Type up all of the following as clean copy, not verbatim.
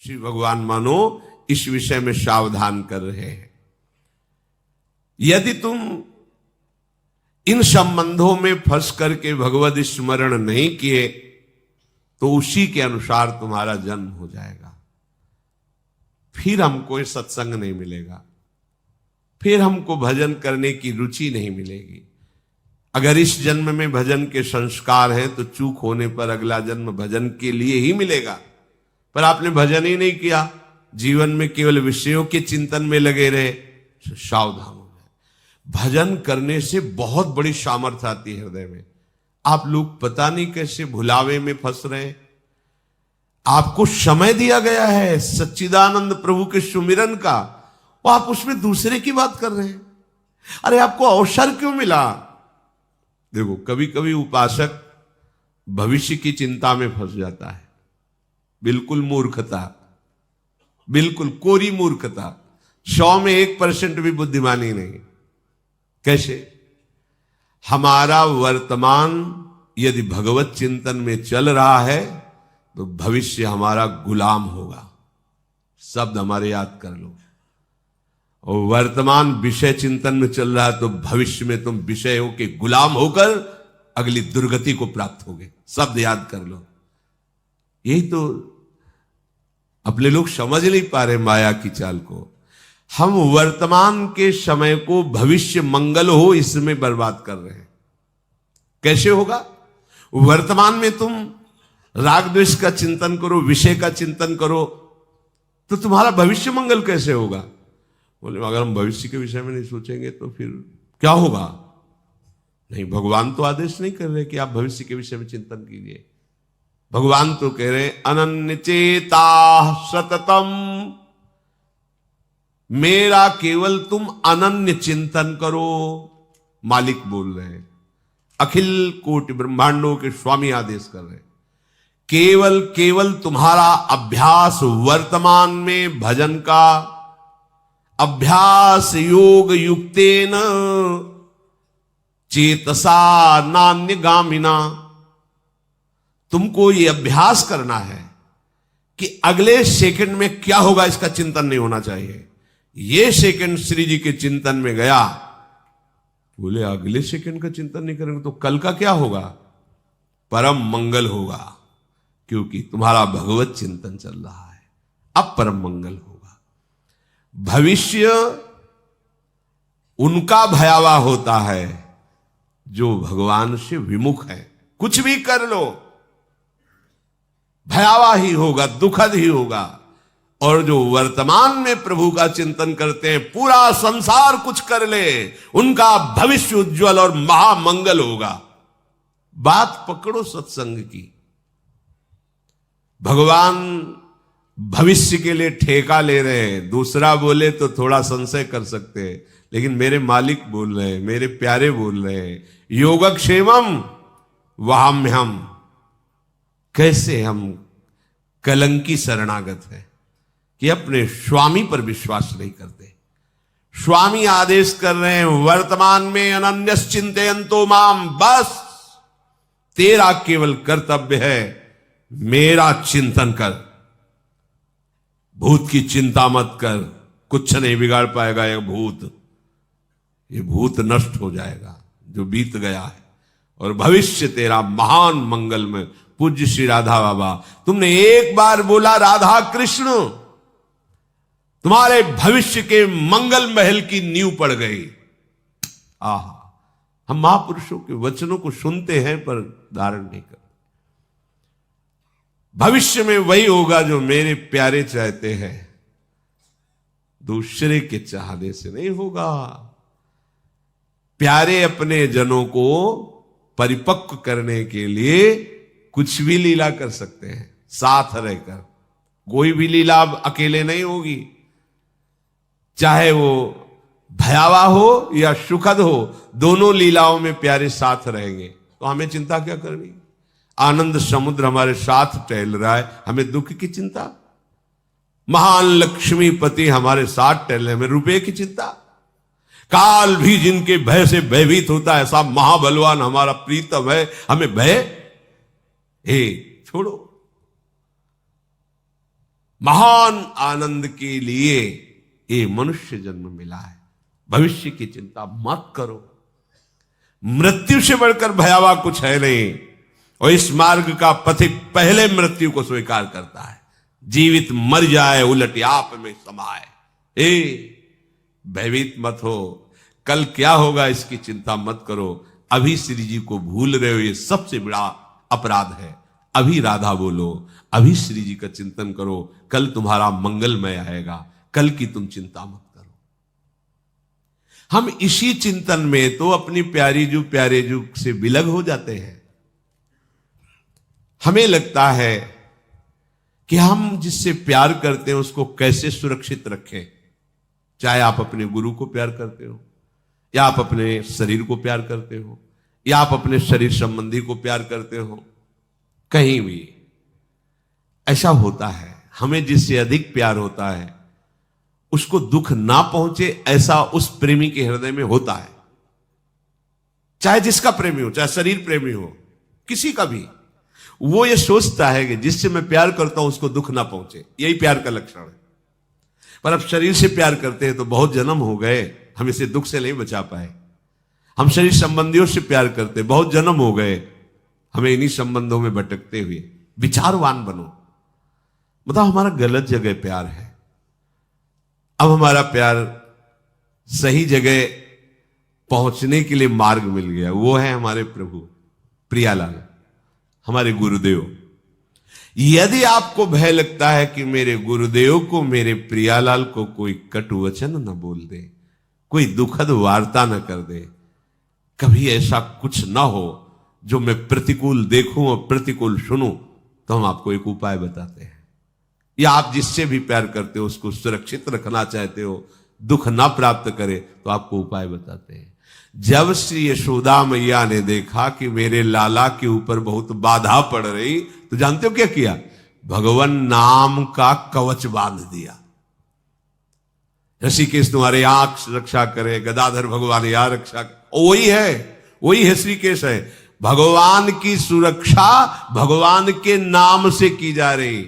श्री भगवान मानो इस विषय में सावधान कर रहे हैं। यदि तुम इन संबंधों में फंस करके भगवत स्मरण नहीं किए तो उसी के अनुसार तुम्हारा जन्म हो जाएगा। फिर हमको सत्संग नहीं मिलेगा, फिर हमको भजन करने की रुचि नहीं मिलेगी। अगर इस जन्म में भजन के संस्कार हैं तो चूक होने पर अगला जन्म भजन के लिए ही मिलेगा। पर आपने भजन ही नहीं किया, जीवन में केवल विषयों के चिंतन में लगे रहे, सावधान हो जाए। भजन करने से बहुत बड़ी सामर्थ्य आती है हृदय में। आप लोग पता नहीं कैसे भुलावे में फंस रहे हैं। आपको समय दिया गया है सच्चिदानंद प्रभु के सुमिरन का, और आप उसमें दूसरे की बात कर रहे हैं। अरे आपको अवसर क्यों मिला? देखो, कभी कभी उपासक भविष्य की चिंता में फंस जाता है। बिल्कुल मूर्खता, बिल्कुल कोरी मूर्खता। 100 में 1% भी बुद्धिमानी नहीं। कैसे? हमारा वर्तमान यदि भगवत चिंतन में चल रहा है तो भविष्य हमारा गुलाम होगा। शब्द हमारे याद कर लो। और वर्तमान विषय चिंतन में चल रहा है तो भविष्य में तुम विषयों के गुलाम होकर अगली दुर्गति को प्राप्त होगे। शब्द याद कर लो। यही तो अपने लोग समझ नहीं पा रहे माया की चाल को। हम वर्तमान के समय को भविष्य मंगल हो इसमें बर्बाद कर रहे हैं। कैसे होगा? वर्तमान में तुम राग द्वेष का चिंतन करो, विषय का चिंतन करो, तो तुम्हारा भविष्य मंगल कैसे होगा? बोले अगर हम भविष्य के विषय में नहीं सोचेंगे तो फिर क्या होगा? नहीं, भगवान तो आदेश नहीं कर रहे कि आप भविष्य के विषय में चिंतन कीजिए। भगवान तो कह रहे अनन्य चेता सततम, मेरा केवल तुम अनन्य चिंतन करो। मालिक बोल रहे हैं, अखिल कोटि ब्रह्मांडों के स्वामी आदेश कर रहे हैं। केवल केवल तुम्हारा अभ्यास वर्तमान में भजन का अभ्यास योग युक्तेन चेतसा नान्य गामिना। तुमको ये अभ्यास करना है कि अगले सेकंड में क्या होगा इसका चिंतन नहीं होना चाहिए। ये सेकंड श्री जी के चिंतन में गया, बोले अगले सेकंड का चिंतन नहीं करेंगे तो कल का क्या होगा? परम मंगल होगा, क्योंकि तुम्हारा भगवत चिंतन चल रहा है। अब परम मंगल होगा। भविष्य उनका भयावह होता है जो भगवान से विमुख है। कुछ भी कर लो भयावह ही होगा, दुखद ही होगा। और जो वर्तमान में प्रभु का चिंतन करते हैं, पूरा संसार कुछ कर ले, उनका भविष्य उज्जवल और महामंगल होगा। बात पकड़ो सत्संग की। भगवान भविष्य के लिए ठेका ले रहे हैं। दूसरा बोले तो थोड़ा संशय कर सकते हैं, लेकिन मेरे मालिक बोल रहे हैं, मेरे प्यारे बोल रहे हैं, योगक्षेमम वहाम्यहम। कैसे हम कलंकी शरणागत है कि अपने स्वामी पर विश्वास नहीं करते। स्वामी आदेश कर रहे हैं वर्तमान में अनन्यस चिंतयन्तो माम, बस तेरा केवल कर्तव्य है मेरा चिंतन कर। भूत की चिंता मत कर, कुछ नहीं बिगाड़ पाएगा ये भूत। ये भूत नष्ट हो जाएगा जो बीत गया है, और भविष्य तेरा महान मंगल में। पूज्य श्री राधा बाबा, तुमने एक बार बोला राधा कृष्ण, तुम्हारे भविष्य के मंगल महल की नींव पड़ गई। आहा, हम महापुरुषों के वचनों को सुनते हैं पर धारण नहीं करते। भविष्य में वही होगा जो मेरे प्यारे चाहते हैं, दूसरे के चाहने से नहीं होगा। प्यारे अपने जनों को परिपक्व करने के लिए कुछ भी लीला कर सकते हैं साथ रहकर। कोई भी लीला अब अकेले नहीं होगी, चाहे वो भयावह हो या सुखद हो, दोनों लीलाओं में प्यारे साथ रहेंगे। तो हमें चिंता क्या करनी? आनंद समुद्र हमारे साथ टहल रहा है, हमें दुख की चिंता? महान लक्ष्मीपति हमारे साथ टहल रहे, हमें रुपए की चिंता? काल भी जिनके भय से भयभीत होता है, ऐसा महाबलवान हमारा प्रीतम है, हमें भय? छोड़ो। महान आनंद के लिए ये मनुष्य जन्म मिला है। भविष्य की चिंता मत करो। मृत्यु से बढ़कर भयावह कुछ है नहीं, और इस मार्ग का पथिक पहले मृत्यु को स्वीकार करता है। जीवित मर जाए उलट आप में समाए। भयभीत मत हो, कल क्या होगा इसकी चिंता मत करो। अभी श्री जी को भूल रहे हो, ये सबसे बड़ा अपराध है। अभी राधा बोलो, अभी श्री जी का चिंतन करो, कल तुम्हारा मंगलमय आएगा। कल की तुम चिंता मत करो। हम इसी चिंतन में तो अपनी प्यारी जू से विलग हो जाते हैं। हमें लगता है कि हम जिससे प्यार करते हैं उसको कैसे सुरक्षित रखें। चाहे आप अपने गुरु को प्यार करते हो, या आप अपने शरीर को प्यार करते हो, या आप अपने शरीर संबंधी को प्यार करते हो, कहीं भी ऐसा होता है। हमें जिससे अधिक प्यार होता है उसको दुख ना पहुंचे, ऐसा उस प्रेमी के हृदय में होता है। चाहे जिसका प्रेमी हो, चाहे शरीर प्रेमी हो, किसी का भी, वो ये सोचता है कि जिससे मैं प्यार करता हूं उसको दुख ना पहुंचे। यही प्यार का लक्षण है। पर अब शरीर से प्यार करते हैं तो बहुत जन्म हो गए, हम इसे दुख से नहीं बचा पाए। हम शरीर संबंधियों से प्यार करते, बहुत जन्म हो गए, हमें इन्हीं संबंधों में भटकते हुए। विचारवान बनो। मतलब हमारा गलत जगह प्यार है। अब हमारा प्यार सही जगह पहुंचने के लिए मार्ग मिल गया। वो है हमारे प्रभु प्रियालाल, हमारे गुरुदेव। यदि आपको भय लगता है कि मेरे गुरुदेव को, मेरे प्रियालाल को कोई कटु वचन न बोल दे, कोई दुखद वार्ता न कर दे, कभी ऐसा कुछ ना हो जो मैं प्रतिकूल देखूं और प्रतिकूल सुनूं, तो हम आपको एक उपाय बताते हैं। या आप जिससे भी प्यार करते हो उसको सुरक्षित रखना चाहते हो, दुख ना प्राप्त करे, तो आपको उपाय बताते हैं। जब श्री यशोदा मैया ने देखा कि मेरे लाला के ऊपर बहुत बाधा पड़ रही, तो जानते हो क्या किया? भगवान नाम का कवच बांध दिया। ऋषिकेश तुम्हारे आंख रक्षा करे, गदाधर भगवान यहाँ रक्षा करे। वही है ऋषिकेश है। भगवान की सुरक्षा भगवान के नाम से की जा रही,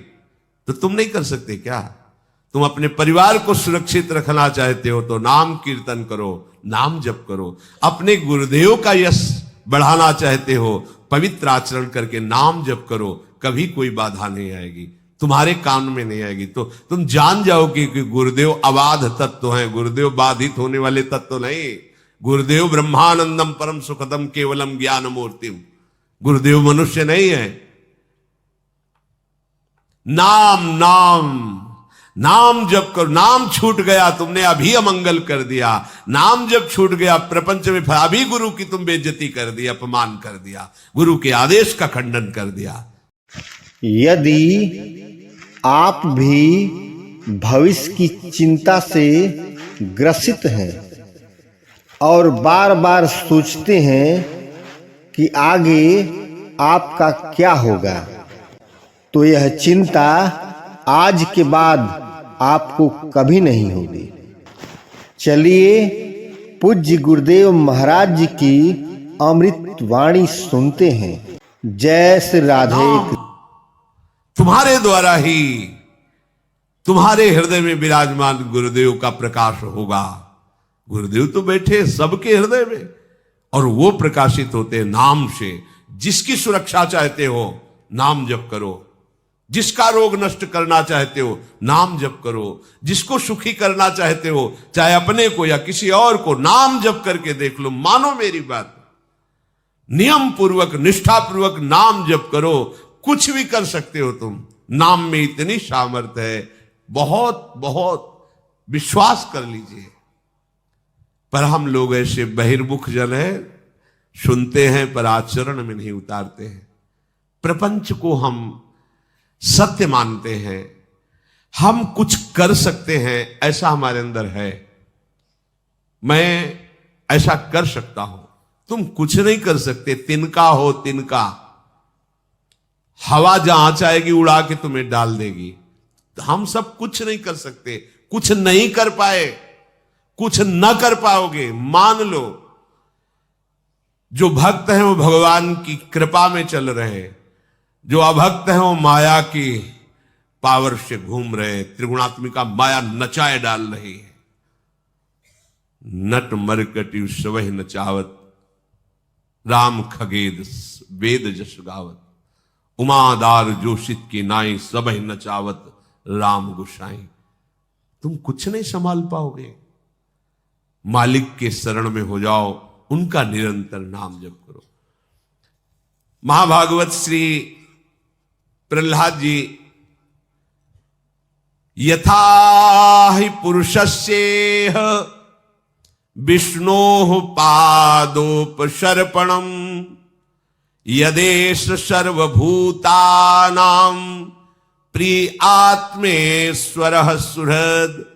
तो तुम नहीं कर सकते क्या? तुम अपने परिवार को सुरक्षित रखना चाहते हो तो नाम कीर्तन करो, नाम जप करो। अपने गुरुदेव का यश बढ़ाना चाहते हो, पवित्र आचरण करके नाम जप करो। कभी कोई बाधा नहीं आएगी, तुम्हारे कान में नहीं आएगी। तो तुम जान जाओगे कि गुरुदेव अबाध तत्व हैं, गुरुदेव बाधित होने वाले तत्व नहीं। गुरुदेव ब्रह्मानंदम परम सुखदम केवलम ज्ञान मूर्तिम। गुरुदेव मनुष्य नहीं है। नाम नाम नाम जप करो। नाम छूट गया, तुमने अभी अमंगल कर दिया। नाम जब छूट गया प्रपंच में, अभी गुरु की तुम बेइज्जती कर दी, अपमान कर दिया, गुरु के आदेश का खंडन कर दिया। यदि आप भी भविष्य की चिंता से ग्रसित हैं और बार बार सोचते हैं कि आगे आपका क्या होगा, तो यह चिंता आज के बाद आपको कभी नहीं होगी। चलिए पूज्य गुरुदेव महाराज जी की अमृत वाणी सुनते हैं। जय श्री राधे। तुम्हारे द्वारा ही तुम्हारे हृदय में विराजमान गुरुदेव का प्रकाश होगा। गुरुदेव तो बैठे सबके हृदय में, और वो प्रकाशित होते नाम से। जिसकी सुरक्षा चाहते हो नाम जप करो, जिसका रोग नष्ट करना चाहते हो नाम जप करो, जिसको सुखी करना चाहते हो, चाहे अपने को या किसी और को, नाम जप करके देख लो। मानो मेरी बात, नियम पूर्वक निष्ठा पूर्वक नाम जप करो, कुछ भी कर सकते हो तुम। नाम में इतनी सामर्थ्य है, बहुत बहुत विश्वास कर लीजिए। पर हम लोग ऐसे बहिर्मुख जन हैं, सुनते हैं पर आचरण में नहीं उतारते हैं। प्रपंच को हम सत्य मानते हैं, हम कुछ कर सकते हैं ऐसा हमारे अंदर है। मैं ऐसा कर सकता हूं, तुम कुछ नहीं कर सकते। तिनका हो तिनका, हवा जहां चाहेगी उड़ा के तुम्हें डाल देगी। तो हम सब कुछ नहीं कर सकते, कुछ नहीं कर पाए, कुछ न कर पाओगे। मान लो जो भक्त हैं वो भगवान की कृपा में चल रहे हैं, जो अभक्त हैं वो माया की पावर से घूम रहे, त्रिगुणात्मिका माया नचाए डाल रही है। नट मरकटी सवह नचावत, राम खगेद वेद जस गावत, उमादार जोशित की नाई सबह नचावत, राम गुसाई। तुम कुछ नहीं संभाल पाओगे। मालिक के शरण में हो जाओ, उनका निरंतर नाम जप करो। महाभागवत श्री प्रहलाद जी, यथा हि पुरुषस्येह विष्णोः पादोपसर्पणम् यदेष सर्वभूतानां प्रिय आत्मेश्वरः सुहृद